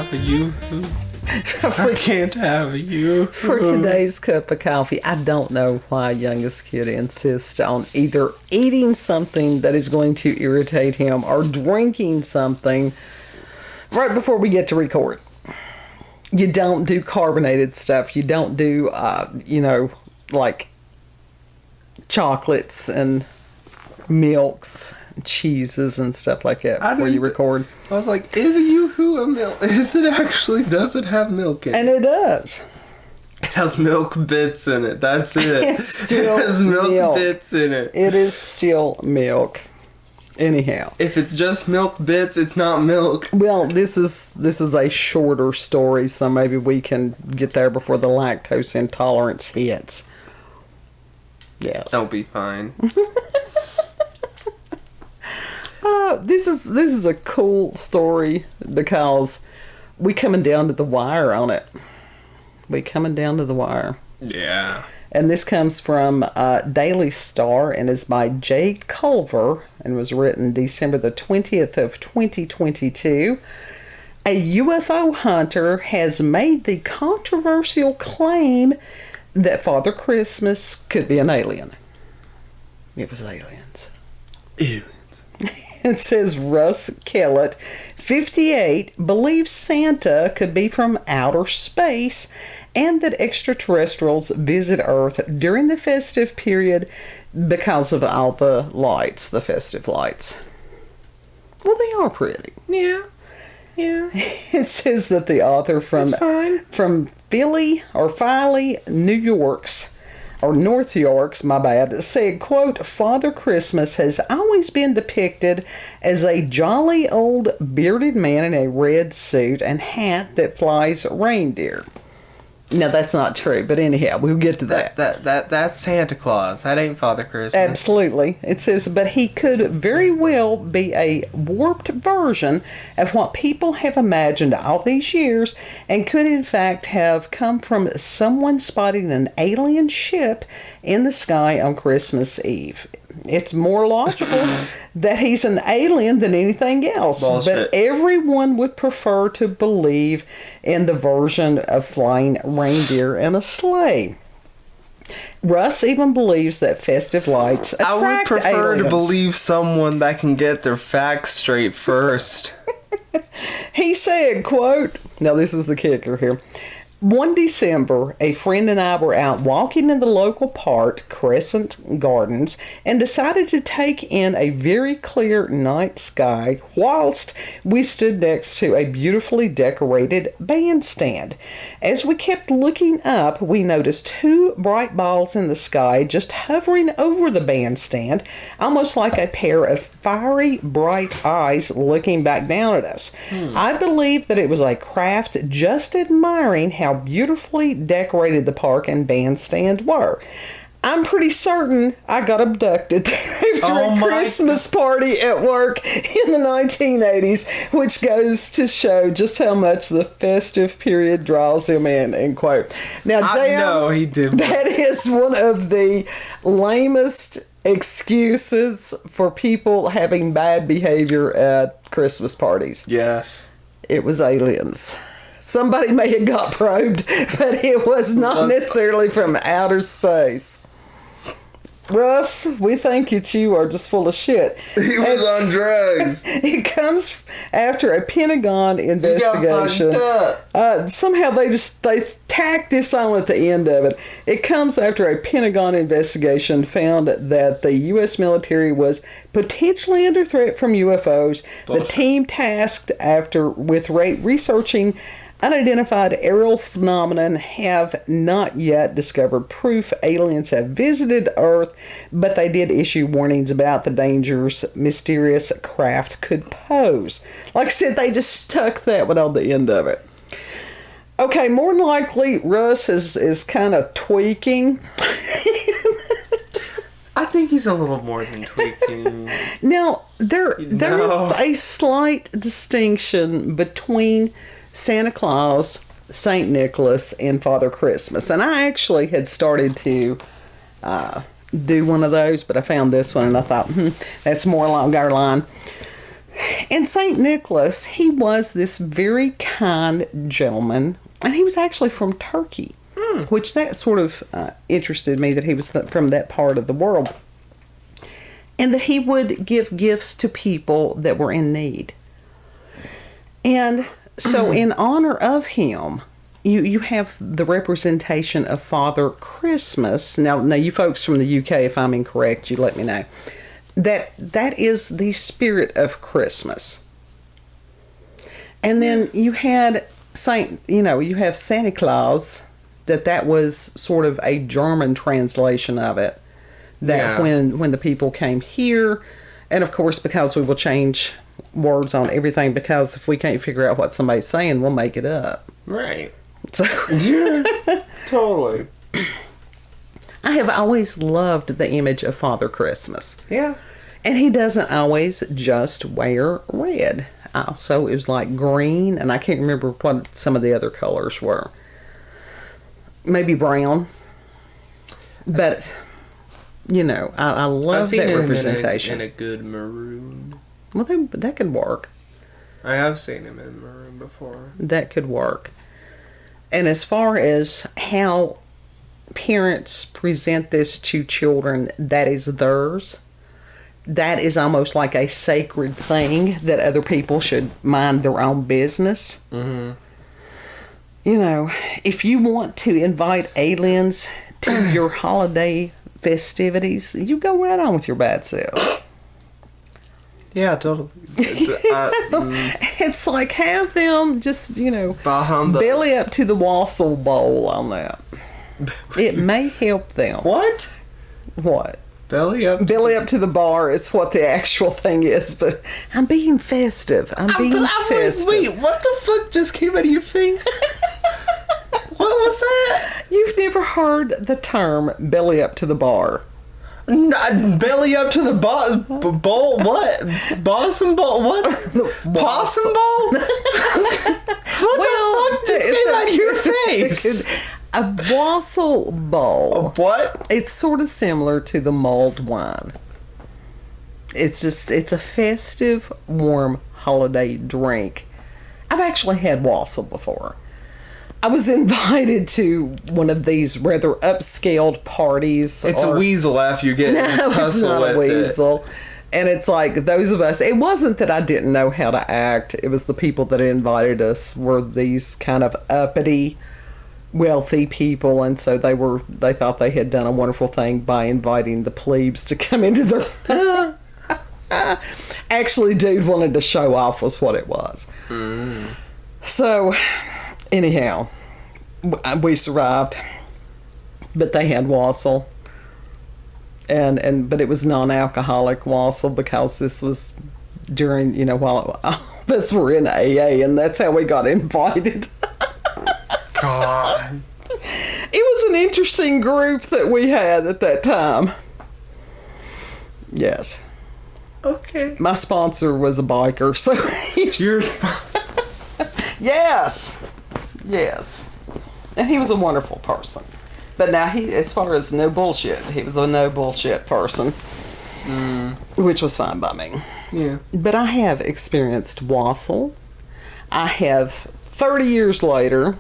have a yoo-hoo. I can't have a yoo-hoo. For today's cup of coffee, I don't know why youngest kid insists on either eating something that is going to irritate him or drinking something right before we get to record. You don't do carbonated stuff. You don't do, like chocolates and milks, cheeses and stuff like that before you record. I was like, is a yoo-hoo a milk? Does it have milk in it? And it does. It has milk bits in it. That's it. It's still it has milk bits in it. It is still milk. Anyhow. If it's just milk bits, it's not milk. Well, this is a shorter story, so maybe we can get there before the lactose intolerance hits. Yes. That'll be fine. This is a cool story because we coming down to the wire on it. Yeah. And this comes from Daily Star and is by Jade Culver and was written December the 20th of 2022. A UFO hunter has made the controversial claim that Father Christmas could be an alien. It was aliens. It says Russ Kellett, 58, believes Santa could be from outer space and that extraterrestrials visit Earth during the festive period because of all the lights, the festive lights. Well, they are pretty. Yeah. It says that the author from Philly, North York's, said, quote, Father Christmas has always been depicted as a jolly old bearded man in a red suit and hat that flies reindeer. Now, that's not true, but anyhow, we'll get to that. That's Santa Claus. That ain't Father Christmas. Absolutely. It says, but he could very well be a warped version of what people have imagined all these years and could in fact have come from someone spotting an alien ship in the sky on Christmas Eve. It's more logical that he's an alien than anything else. Bullshit. But everyone would prefer to believe in the version of flying reindeer in a sleigh. Russ even believes that festive lights attract aliens. I would prefer to believe someone that can get their facts straight first. He said, quote, now this is the kicker here. One December, a friend and I were out walking in the local park, Crescent Gardens, and decided to take in a very clear night sky whilst we stood next to a beautifully decorated bandstand. As we kept looking up, we noticed two bright balls in the sky just hovering over the bandstand, almost like a pair of fiery, bright eyes looking back down at us. I believe that it was a craft just admiring how beautifully decorated the park and bandstand were. I'm pretty certain I got abducted after a Christmas party at work in the 1980s, which goes to show just how much the festive period draws him in, end quote. Now, I know he did. That is one of the lamest excuses for people having bad behavior at Christmas parties. Yes. It was aliens. Somebody may have got probed, but it was not necessarily from outer space. Russ, we think that you are just full of shit. He was on drugs. It comes after a Pentagon investigation. Somehow they tacked this on at the end of it. It comes after a Pentagon investigation found that the U.S. military was potentially under threat from UFOs. Bullshit. The team tasked with researching unidentified aerial phenomenon have not yet discovered proof aliens have visited Earth, but they did issue warnings about the dangers mysterious craft could pose. Like I said, they just stuck that one on the end of it. Okay, more than likely, Russ is kind of tweaking. I think he's a little more than tweaking. Now, there is a slight distinction between Santa Claus, St. Nicholas, and Father Christmas. And I actually had started to do one of those, but I found this one and I thought, that's more along our line. And St. Nicholas, he was this very kind gentleman, and he was actually from Turkey, which that sort of interested me that he was from that part of the world. And that he would give gifts to people that were in need. And so in honor of him, you have the representation of Father Christmas. Now you folks from the UK, if I'm incorrect, you let me know. That is the spirit of Christmas. And then you had you have Santa Claus, that was sort of a German translation of it. That when the people came here, and of course because we will change words on everything, because if we can't figure out what somebody's saying, we'll make it up. Right. So Totally. I have always loved the image of Father Christmas. Yeah. And he doesn't always just wear red. Also, it was like green, and I can't remember what some of the other colors were. Maybe brown. But, I love that representation. In a good maroon. Well, that could work. I have seen him in maroon before. That could work. And as far as how parents present this to children, that is theirs. That is almost like a sacred thing that other people should mind their own business. Mm-hmm. If you want to invite aliens to your holiday festivities, you go right on with your bad self. Yeah, totally. It's like, have them just, belly up to the wassail bowl on that. It may help them. What? What? Belly up to the bar is what the actual thing is, but I'm being festive. I'm being festive. Wait, what the fuck just came out of your face? What was that? You've never heard the term belly up to the bar. Belly up to the bowl? What? Bossum bowl? What? Possum bowl? What the fuck just came out of your face? A wassail bowl. A what? It's sort of similar to the mulled wine. It's a festive, warm holiday drink. I've actually had wassail before. I was invited to one of these rather upscaled parties. It's a weasel after you get No, it's not a weasel. And it's like those of us, it wasn't that I didn't know how to act. It was the people that invited us were these kind of uppity, wealthy people. And so they thought they had done a wonderful thing by inviting the plebes to come into their... Actually, dude wanted to show off was what it was. Mm. So... Anyhow, we survived, but they had wassail, but it was non-alcoholic wassail because this was during, while all of us were in AA, and that's how we got invited. God. It was an interesting group that we had at that time. Yes. Okay. My sponsor was a biker, so... Your sponsor? Yes. Yes. And he was a wonderful person. But now as far as no bullshit, he was a no bullshit person. Which was fine by me. Yeah. But I have experienced wassail. I have, 30 years later,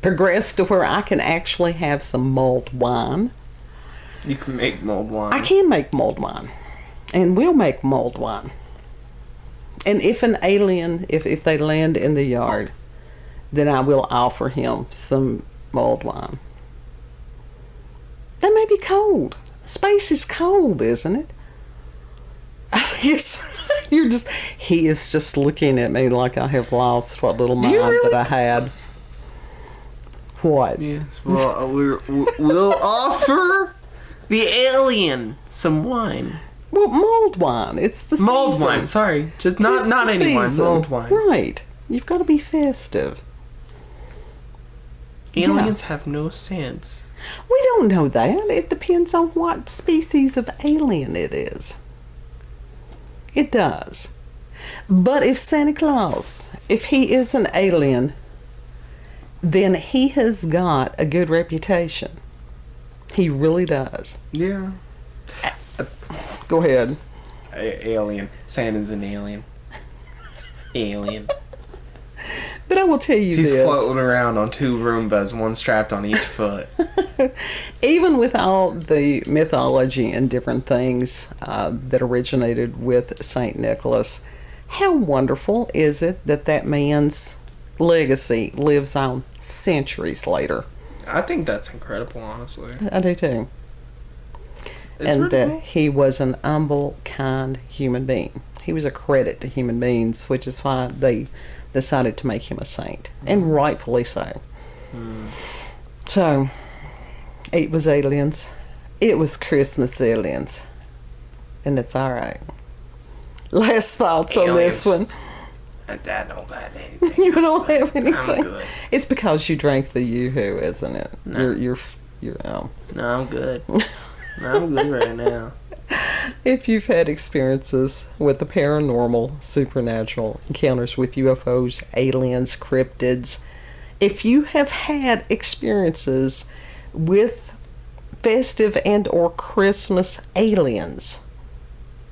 progressed to where I can actually have some mulled wine. You can make mulled wine. I can make mulled wine. And will make mulled wine. And if an alien, if they land in the yard... then I will offer him some mulled wine. That may be cold. Space is cold, isn't it? I think he is just looking at me like I have lost what little mind that I had. What? Yes. Well, we'll offer the alien some wine. Well, mulled wine. It's the season. Mulled wine, sorry. Just not any wine, mulled wine. Right. You've got to be festive. Aliens have no sense. We don't know that. It depends on what species of alien it is. It does. But if Santa Claus, if he is an alien, then he has got a good reputation. He really does. Yeah. Go ahead. Alien. Santa's an alien. Alien. But I will tell you He's this. floating around on 2 Roombas, one strapped on each foot. Even with all the mythology and different things that originated with St. Nicholas, how wonderful is it that that man's legacy lives on centuries later? I think that's incredible, honestly. I do too. And that he was an humble, kind human being. He was a credit to human beings, which is why they decided to make him a saint, and rightfully so. So, it was aliens. It was Christmas aliens. And it's alright. Last thoughts on this one. I don't have anything. You don't have anything? I'm good. It's because you drank the Yoo-Hoo, isn't it? No. You're No, I'm good. No, I'm good right now. If you've had experiences with the paranormal, supernatural, encounters with UFOs, aliens, cryptids, if you have had experiences with festive and or Christmas aliens,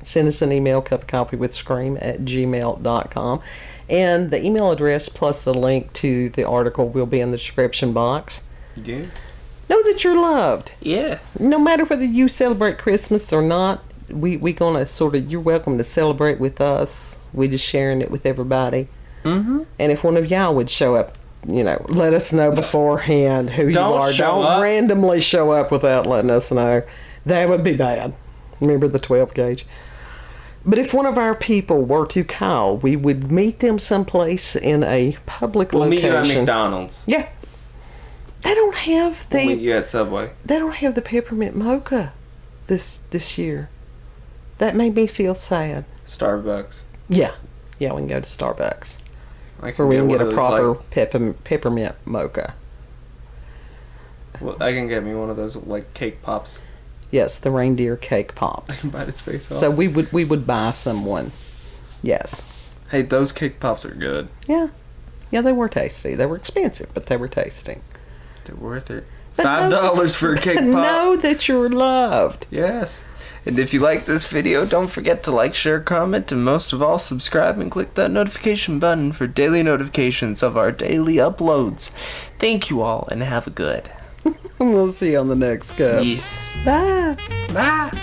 send us an email, cupofcoffeewithscream@gmail.com. And the email address plus the link to the article will be in the description box. Yes. Know that you're loved. Yeah. No matter whether you celebrate Christmas or not, we gonna sort of, you're welcome to celebrate with us. We just sharing it with everybody. Mm-hmm. And if one of y'all would show up, let us know beforehand who you are. Don't randomly show up without letting us know. That would be bad. Remember the 12 gauge. But if one of our people were to call, we would meet them someplace in a public location. We'll meet you at McDonald's. Yeah. They don't have the... We'll meet you at Subway. They don't have the peppermint mocha this year. That made me feel sad. Starbucks. Yeah. Yeah, we can go to Starbucks. Where we can get a proper peppermint mocha. Well, I can get me one of those cake pops. Yes, the reindeer cake pops. I can bite its face off. So we would buy someone. Yes. Hey, those cake pops are good. Yeah. Yeah, they were tasty. They were expensive, but they were tasty. They're worth it. $5 for a cake pop. Know that you're loved. Yes. And if you like this video, don't forget to like, share, comment, and most of all, subscribe and click that notification button for daily notifications of our daily uploads. Thank you all, and have a good. We'll see you on the next cup. Yes. Bye. Bye.